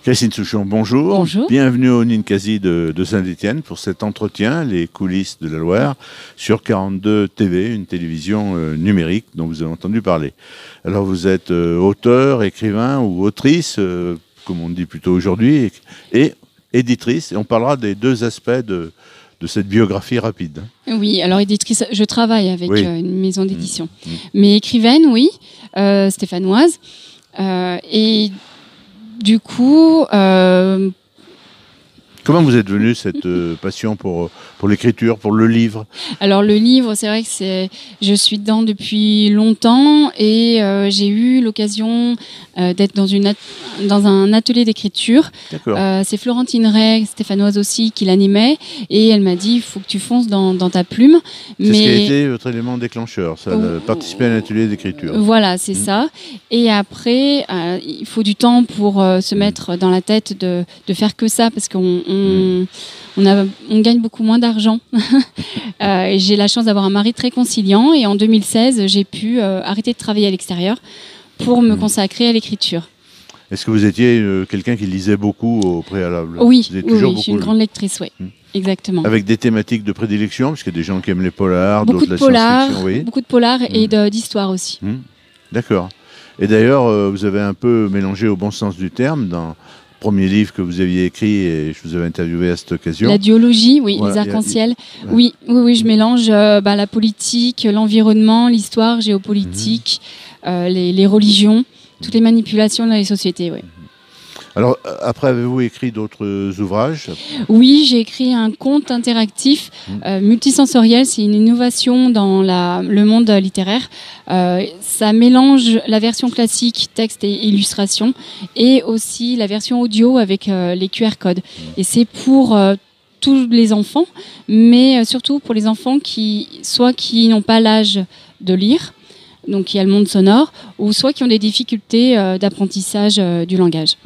Christine Souchon, bonjour. Bonjour. Bienvenue au Ninkasi de Saint-Étienne pour cet entretien, les coulisses de la Loire, sur 42 TV, une télévision numérique dont vous avez entendu parler. Alors vous êtes auteur, écrivain ou autrice, comme on dit plutôt aujourd'hui, et éditrice. Et on parlera des deux aspects de cette biographie rapide. Oui, alors éditrice, je travaille avec une maison d'édition. Mais écrivaine, oui, stéphanoise. Et du coup... Comment vous êtes venue cette passion pour l'écriture, pour le livre? Alors le livre, c'est vrai que je suis dedans depuis longtemps et j'ai eu l'occasion d'être dans un atelier d'écriture. C'est Florentine Ray, stéphanoise aussi, qui l'animait et elle m'a dit il faut que tu fonces dans ta plume. C'est ce qui a été votre élément déclencheur, ça, participer à un atelier d'écriture. Voilà, c'est ça. Et après, il faut du temps pour se mettre dans la tête de faire que ça parce qu'on gagne beaucoup moins d'argent. J'ai la chance d'avoir un mari très conciliant et en 2016, j'ai pu arrêter de travailler à l'extérieur pour me consacrer à l'écriture. Est-ce que vous étiez quelqu'un qui lisait beaucoup au préalable? Oui, je suis une grande lectrice, oui. Exactement. Avec des thématiques de prédilection, parce qu'il y a des gens qui aiment les polars, d'autres la science-fiction. Oui. Beaucoup de polars et d'histoire aussi. D'accord. Et d'ailleurs, vous avez un peu mélangé au bon sens du terme dans... Premier livre que vous aviez écrit et je vous avais interviewé à cette occasion. La duologie, oui, voilà, les arcs-en-ciel. Oui, je mélange la politique, l'environnement, l'histoire, géopolitique, les religions, toutes les manipulations dans les sociétés. Oui. Alors, après, avez-vous écrit d'autres ouvrages? Oui, j'ai écrit un conte interactif multisensoriel. C'est une innovation dans le monde littéraire. Ça mélange la version classique, texte et illustration, et aussi la version audio avec les QR codes. Et c'est pour tous les enfants, mais surtout pour les enfants qui n'ont pas l'âge de lire, donc il y a le monde sonore, ou soit qui ont des difficultés d'apprentissage du langage.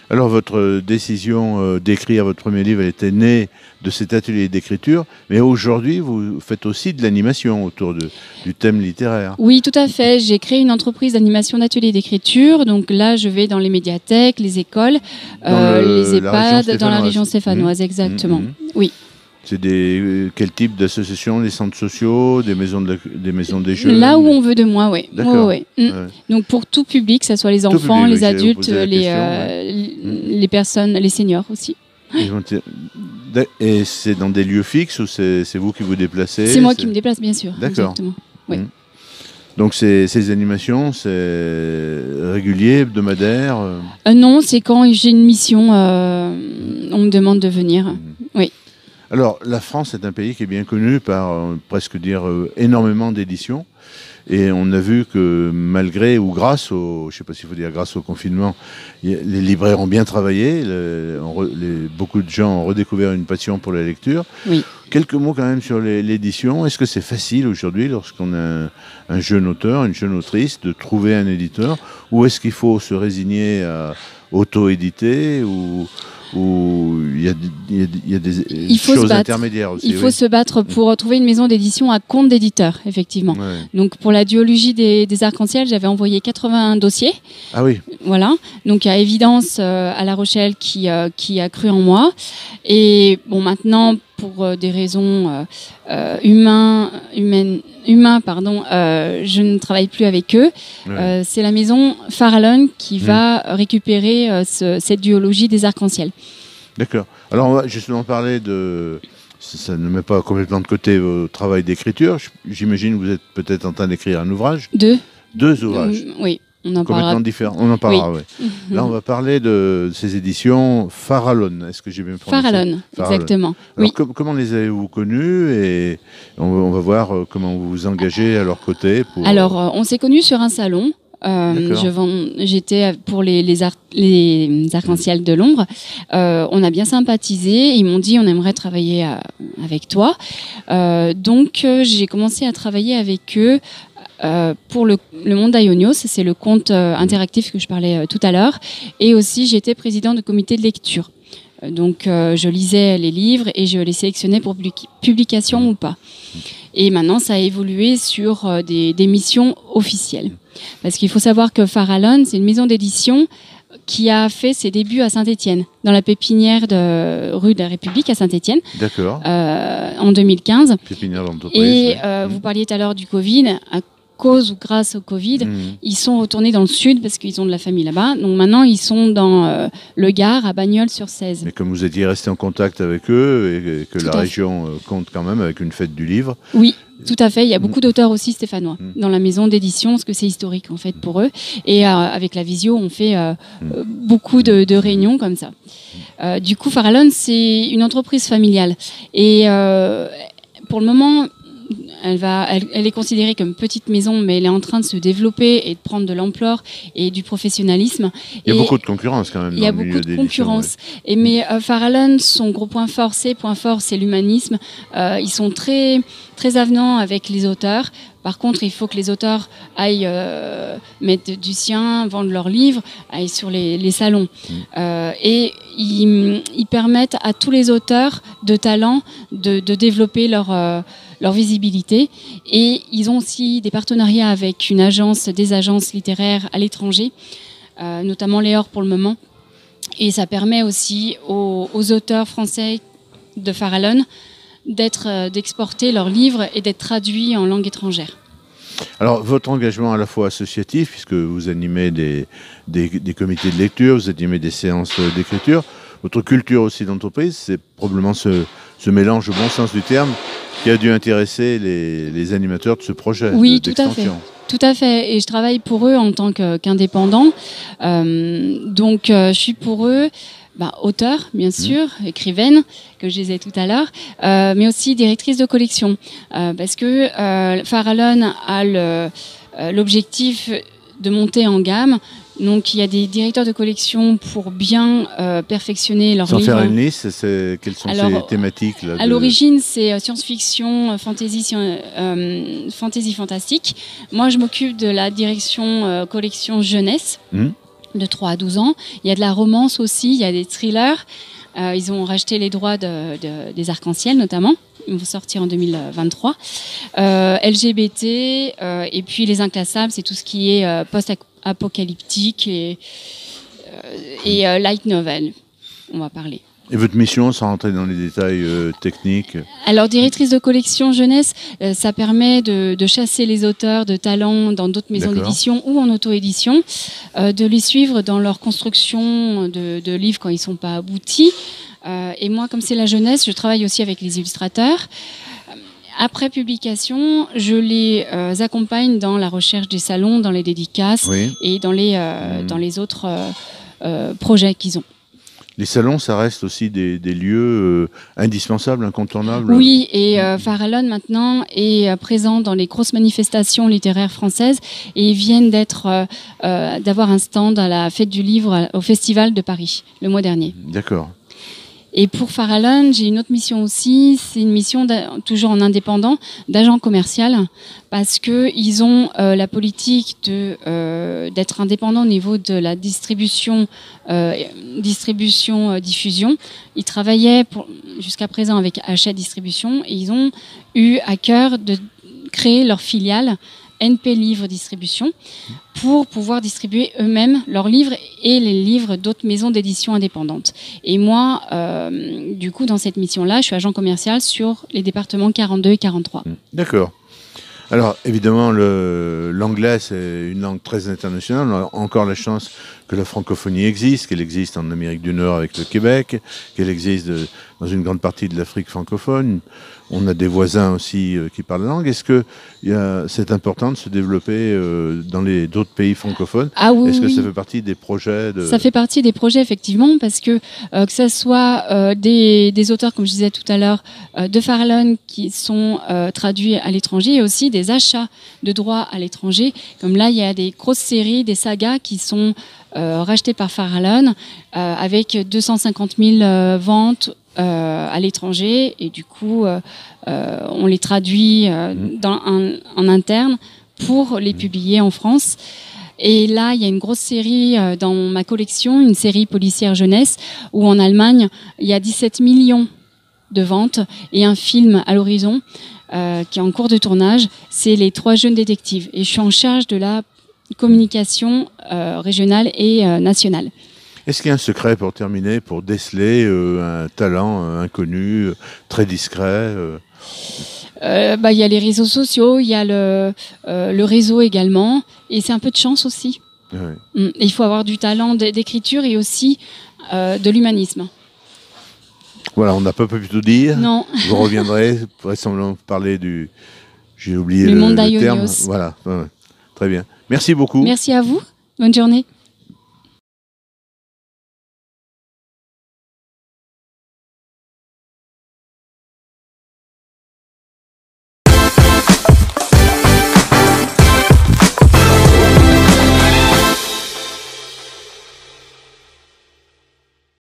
Alors, votre décision d'écrire votre premier livre, elle était née de cet atelier d'écriture, mais aujourd'hui, vous faites aussi de l'animation autour du thème littéraire. Oui, tout à fait. J'ai créé une entreprise d'animation d'atelier d'écriture. Donc là, je vais dans les médiathèques, les écoles, les EHPAD, dans la région stéphanoise, exactement. Oui. C'est quel type d'associations? Les centres sociaux, des maisons des jeunes? Là où on veut de moi, oui. D'accord. Ouais. Donc pour tout public, que ce soit les enfants, les adultes, les personnes, les seniors aussi. Et c'est dans des lieux fixes ou c'est vous qui vous déplacez? C'est moi qui me déplace, bien sûr. D'accord. Exactement. Oui. Donc ces animations, c'est régulier, hebdomadaire? Non, c'est quand j'ai une mission, on me demande de venir. Oui. Alors, la France est un pays qui est bien connu par, presque dire, énormément d'éditions. Et on a vu que malgré ou grâce au, je ne sais pas s'il faut dire grâce au confinement, les libraires ont bien travaillé, beaucoup de gens ont redécouvert une passion pour la lecture. Oui. Quelques mots quand même sur l'édition. Est-ce que c'est facile aujourd'hui, lorsqu'on a un jeune auteur, une jeune autrice, de trouver un éditeur? Ou est-ce qu'il faut se résigner à auto-éditer ou il y a des choses intermédiaires aussi? Il faut se battre pour trouver une maison d'édition à compte d'éditeur, effectivement. Ouais. Donc pour la duologie des arcs-en-ciel, j'avais envoyé 81 dossiers. Ah oui. Voilà. Donc il y a Évidence à La Rochelle qui a cru en moi. Et bon, maintenant, pour des raisons humains, je ne travaille plus avec eux. Ouais. C'est la maison Farallon qui va récupérer cette duologie des arcs-en-ciel. D'accord. Alors on va justement parler de... Ça ne met pas complètement de côté vos travail d'écriture. J'imagine que vous êtes peut-être en train d'écrire un ouvrage. Deux ouvrages. Oui. On en complètement différents. On en parlera, oui. Là, on va parler de ces éditions Farallon. Est-ce que j'ai bien prononcé? Farallon, exactement. Alors, comment les avez-vous connus? Et on va voir comment vous vous engagez à leur côté. Alors, on s'est connus sur un salon. J'étais pour les arcs-en-ciel de l'ombre. On a bien sympathisé. Ils m'ont dit on aimerait travailler avec toi. Donc, j'ai commencé à travailler avec eux. Pour le monde d'Aionios, c'est le conte interactif que je parlais tout à l'heure, et aussi j'étais président de comité de lecture. Donc je lisais les livres et je les sélectionnais pour publication ou pas. Et maintenant ça a évolué sur des missions officielles. Parce qu'il faut savoir que Farallon, c'est une maison d'édition qui a fait ses débuts à Saint-Étienne, dans la pépinière de rue de la République à Saint-Étienne. D'accord. En 2015. Pépinière d'entreprise. Et vous parliez tout à l'heure du Covid. À cause ou grâce au Covid, ils sont retournés dans le sud parce qu'ils ont de la famille là-bas. Donc maintenant, ils sont dans le Gard, à Bagnols-sur-Cèze. Mais comme vous étiez resté en contact avec eux et que la région compte quand même avec une fête du livre. Oui. Tout à fait, il y a beaucoup d'auteurs aussi stéphanois dans la maison d'édition, parce que c'est historique en fait pour eux. Et avec la Visio, on fait beaucoup de réunions comme ça. Du coup, Farallon, c'est une entreprise familiale. Et pour le moment, elle est considérée comme petite maison, mais elle est en train de se développer et de prendre de l'ampleur et du professionnalisme. Il y a beaucoup de concurrence quand même. Il y a beaucoup de concurrence. Ouais. Mais Farallon, son gros point fort, c'est l'humanisme. Ils sont très, très avenants avec les auteurs. Par contre, il faut que les auteurs aillent mettre du sien, vendre leurs livres, aillent sur les salons. Et ils permettent à tous les auteurs de talent de développer leur visibilité. Et ils ont aussi des partenariats avec des agences littéraires à l'étranger, notamment Léor pour le moment. Et ça permet aussi aux auteurs français de Farallon d'exporter leurs livres et d'être traduits en langue étrangère. Alors, votre engagement à la fois associatif, puisque vous animez des comités de lecture, vous animez des séances d'écriture, votre culture aussi d'entreprise, c'est probablement ce mélange au bon sens du terme qui a dû intéresser les animateurs de ce projet. Oui, tout à fait. Tout à fait. Et je travaille pour eux en tant qu'indépendant. Donc, je suis pour eux auteure, bien sûr, écrivaine, que je disais tout à l'heure, mais aussi directrice de collection. Parce que Farallon a l'objectif de monter en gamme. Donc, il y a des directeurs de collection pour bien perfectionner leurs livres. Sans faire une liste, quelles sont ces thématiques là, à l'origine, c'est science-fiction, fantasy fantastique. Moi, je m'occupe de la direction collection jeunesse. De 3 à 12 ans. Il y a de la romance aussi, il y a des thrillers. Ils ont racheté les droits des Arc-en-Ciel notamment. Ils vont sortir en 2023. LGBT, et puis les inclassables, c'est tout ce qui est post-apocalyptique et light novel. On va parler. Et votre mission, sans rentrer dans les détails techniques? Alors, directrice de collection jeunesse, ça permet de chasser les auteurs de talent dans d'autres maisons d'édition ou en auto-édition, de les suivre dans leur construction de livres quand ils ne sont pas aboutis. Et moi, comme c'est la jeunesse, je travaille aussi avec les illustrateurs. Après publication, je les accompagne dans la recherche des salons, dans les dédicaces et dans les autres projets qu'ils ont. Les salons, ça reste aussi des lieux indispensables, incontournables. Oui, et Farallon maintenant est présent dans les grosses manifestations littéraires françaises et ils viennent d'avoir un stand à la fête du livre au Festival de Paris le mois dernier. D'accord. Et pour Farallon, j'ai une autre mission aussi, c'est une mission toujours en indépendant, d'agent commercial, parce qu'ils ont la politique d'être indépendant au niveau de la distribution, diffusion. Ils travaillaient jusqu'à présent avec Hachette Distribution et ils ont eu à cœur de créer leur filiale NP Livre Distribution pour pouvoir distribuer eux-mêmes leurs livres et les livres d'autres maisons d'édition indépendantes. Et moi, du coup, dans cette mission-là, je suis agent commercial sur les départements 42 et 43. D'accord. Alors, évidemment, l'anglais, c'est une langue très internationale. On a encore la chance que la francophonie existe, qu'elle existe en Amérique du Nord avec le Québec, qu'elle existe dans une grande partie de l'Afrique francophone. On a des voisins aussi qui parlent la langue. Est-ce que c'est important de se développer dans d'autres pays francophones? Est-ce que ça fait partie des projets Ça fait partie des projets, effectivement, parce que ce soit des auteurs, comme je disais tout à l'heure, de Farallon qui sont traduits à l'étranger, et aussi des achats de droits à l'étranger. Comme là, il y a des grosses séries, des sagas qui sont rachetées par Farallon avec 250 000 ventes à l'étranger, et du coup on les traduit en interne pour les publier en France. Et là, il y a une grosse série dans ma collection, une série policière jeunesse, où en Allemagne, il y a 17 millions de ventes et un film à l'horizon qui est en cours de tournage. C'est Les 3 jeunes détectives. Et je suis en charge de la communication régionale et nationale. Est-ce qu'il y a un secret pour terminer, pour déceler un talent inconnu, très discret Il y a les réseaux sociaux, il y a le réseau également, et c'est un peu de chance aussi. Ouais. Il faut avoir du talent d'écriture et aussi de l'humanisme. Voilà, on n'a pas pu tout dire. Non. Vous reviendrez, vraisemblablement parler du... J'ai oublié le monde terme. d'Aionios. Voilà, ouais. Très bien. Merci beaucoup. Merci à vous. Bonne journée.